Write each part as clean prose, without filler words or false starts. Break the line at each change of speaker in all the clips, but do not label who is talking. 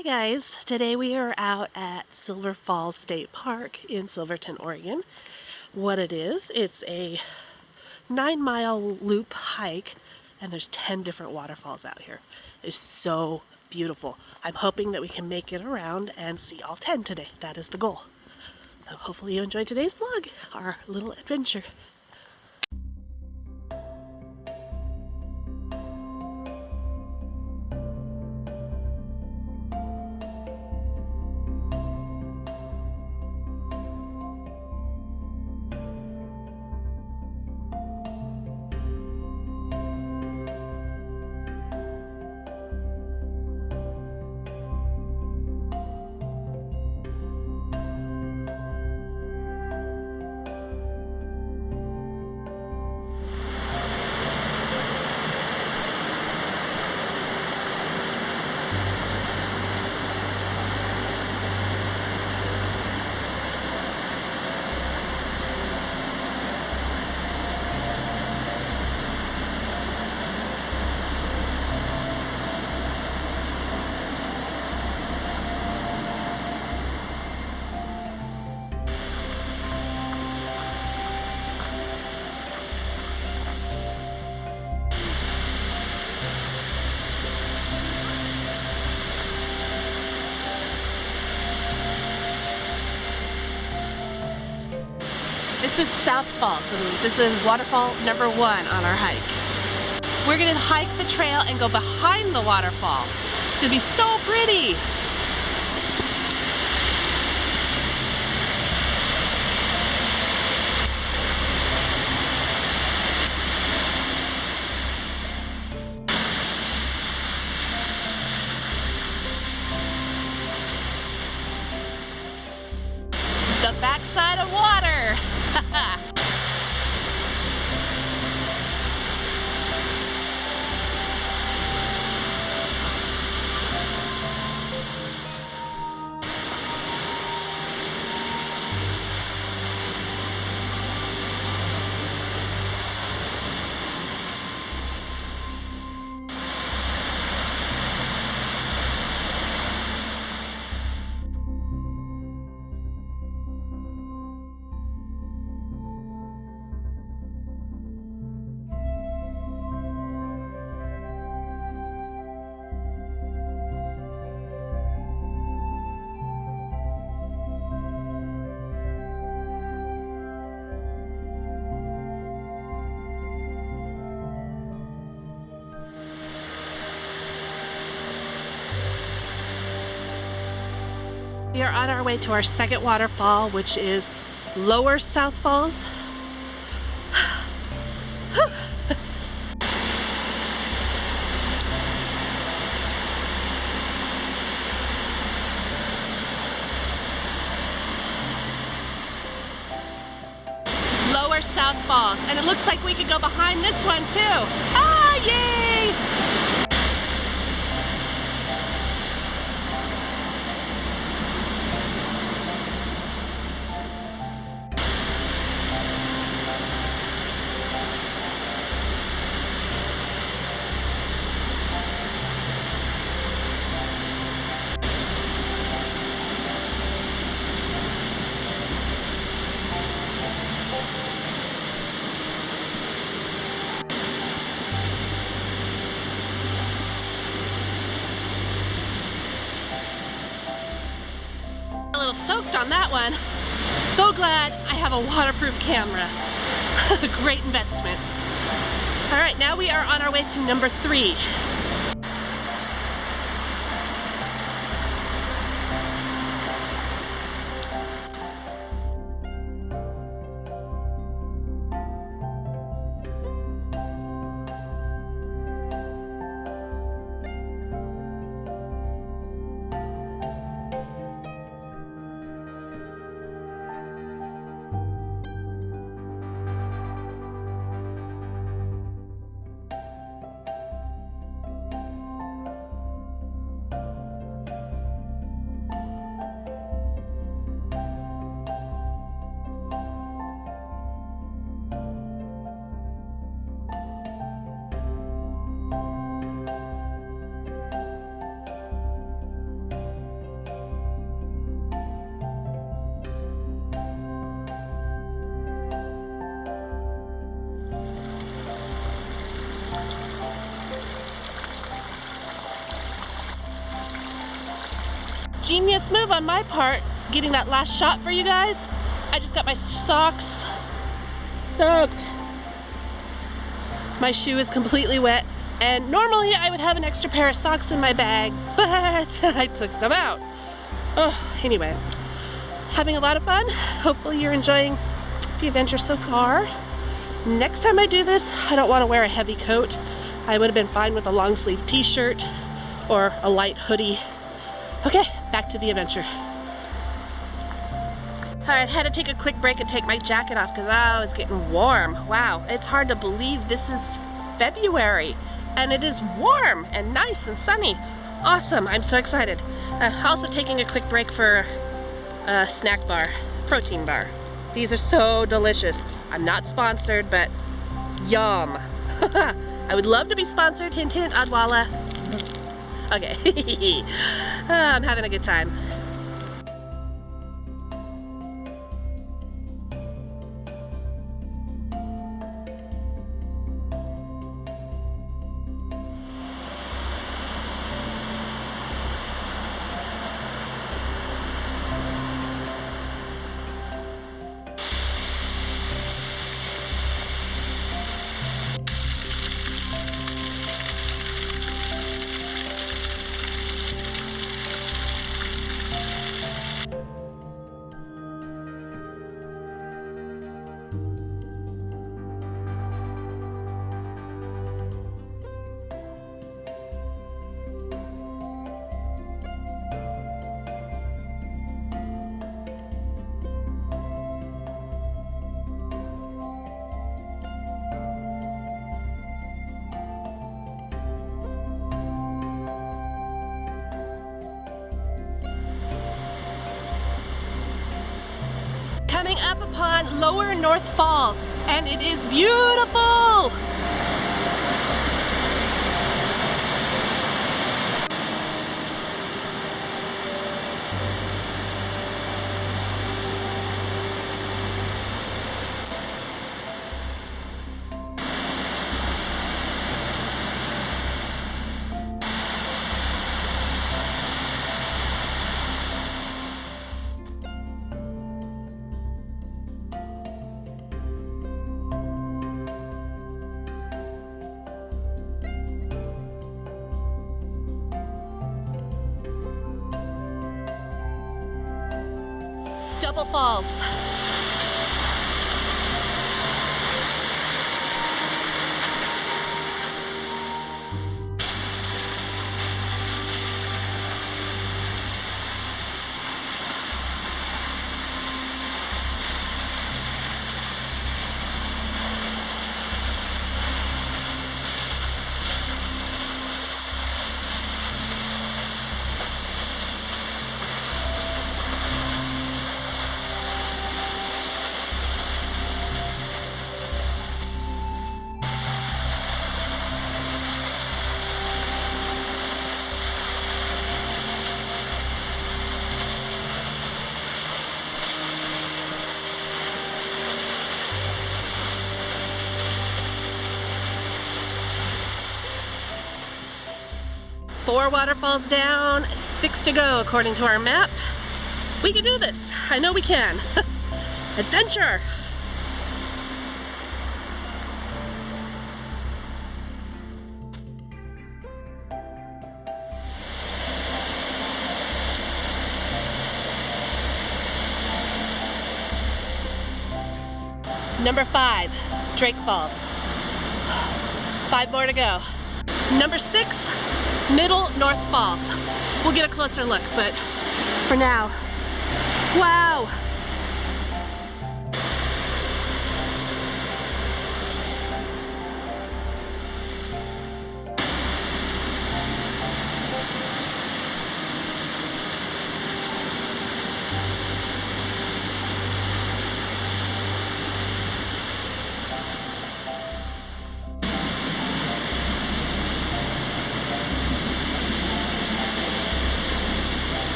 Hi guys, today we are out at Silverfalls State Park in Silverton, Oregon. What it is, it's a 9-mile loop hike and there's 10 different waterfalls out here. It's so beautiful. I'm hoping that we can make it around and see all 10 today. That is the goal. So hopefully you enjoyed today's vlog, our little adventure. This is South Falls, and this is waterfall number 1 on our hike. We're gonna hike the trail and go behind the waterfall. It's gonna be so pretty. The backside of water. We are on our way to our second waterfall, which is Lower South Falls. Lower South Falls, and it looks like we could go behind this one too. Ah, yay! A little soaked on that one. So glad I have a waterproof camera. Great investment. All right, now we are on our way to number 3. genius move on my part, getting that last shot for you guys. I just got my socks soaked. My shoe is completely wet, and normally I would have an extra pair of socks in my bag, but I took them out. Oh, anyway, having a lot of fun. Hopefully you're enjoying the adventure so far. Next time I do this, I don't want to wear a heavy coat. I would have been fine with a long sleeve t-shirt or a light hoodie. Okay, back to the adventure. Alright, had to take a quick break and take my jacket off because I was getting warm. Wow, it's hard to believe this is February and it is warm and nice and sunny. Awesome, I'm so excited. Also taking a quick break for a snack bar, protein bar. These are so delicious. I'm not sponsored, but yum. I would love to be sponsored, hint hint, Odwalla. Okay, I'm having a good time. Coming up upon Lower North Falls, and it is beautiful! Double Falls. Four waterfalls down, 6 to go according to our map. We can do this. I know we can. Adventure! Number 5, Drake Falls. 5 more to go. Number 6, Middle North Falls. We'll get a closer look, but for now, wow!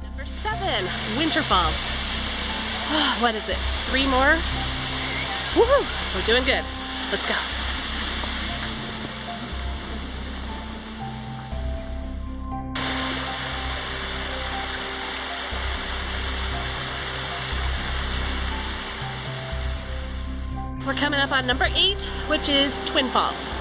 Number 7, Waterfalls. What is it? 3 more? Woohoo! We're doing good. Let's go. We're coming up on number 8, which is Twin Falls.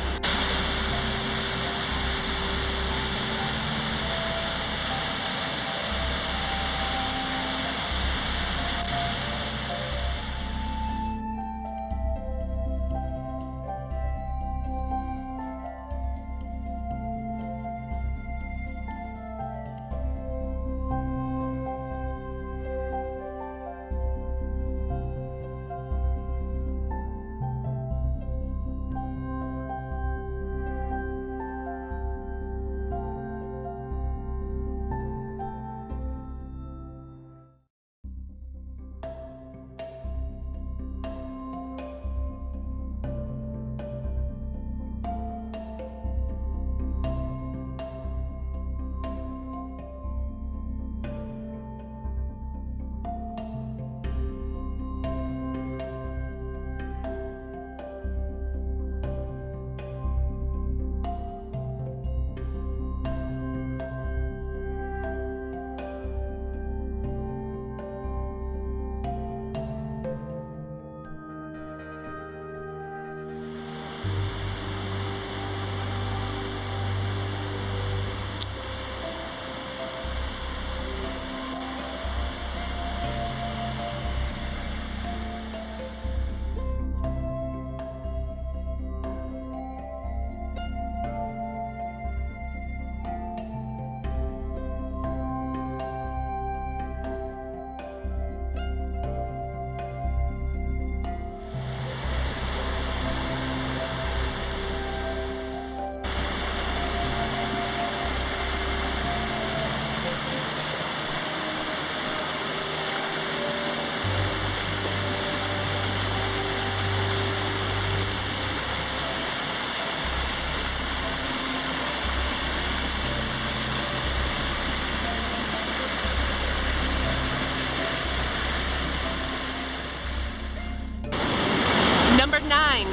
Number 9,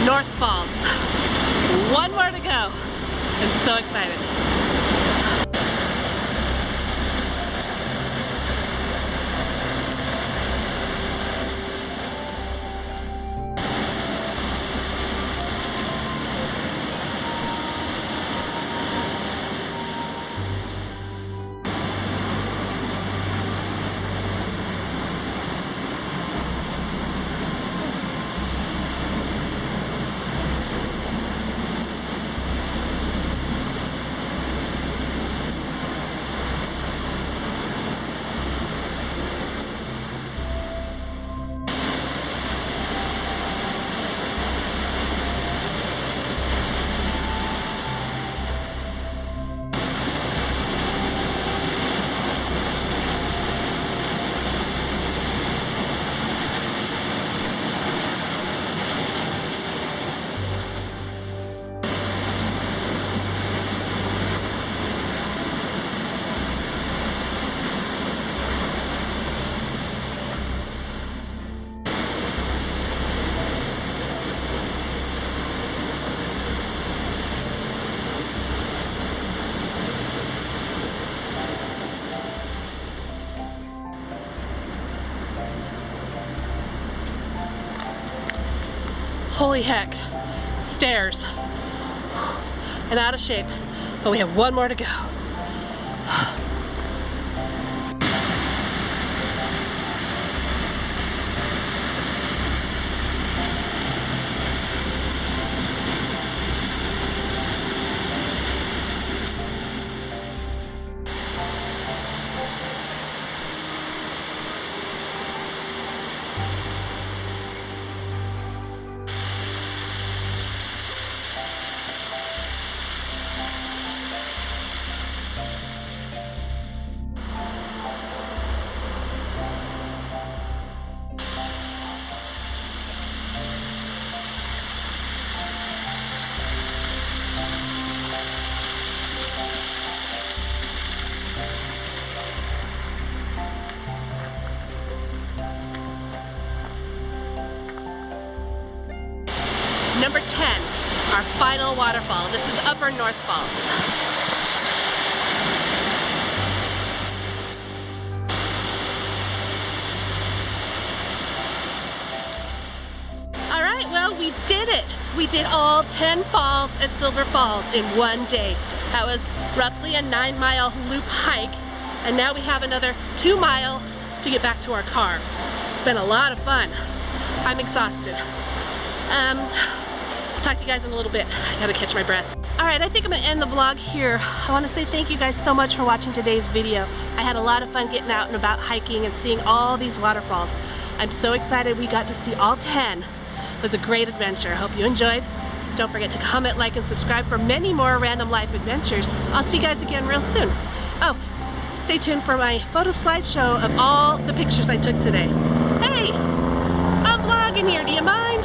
North Falls. 1 more to go. I'm so excited. Holy heck, stairs. I'm out of shape, but we have 1 more to go. 10, our final waterfall. This is Upper North Falls. Alright, well, we did it! We did all 10 falls at Silverfalls in one day. That was roughly a 9-mile loop hike, and now we have another 2 miles to get back to our car. It's been a lot of fun. I'm exhausted. I'll talk to you guys in a little bit. I gotta catch my breath. Alright, I think I'm gonna end the vlog here. I want to say thank you guys so much for watching today's video. I had a lot of fun getting out and about hiking and seeing all these waterfalls. I'm so excited we got to see all 10. It was a great adventure. I hope you enjoyed. Don't forget to comment, like, and subscribe for many more random life adventures. I'll see you guys again real soon. Oh, stay tuned for my photo slideshow of all the pictures I took today. Hey, I'm vlogging here. Do you mind?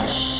Shh.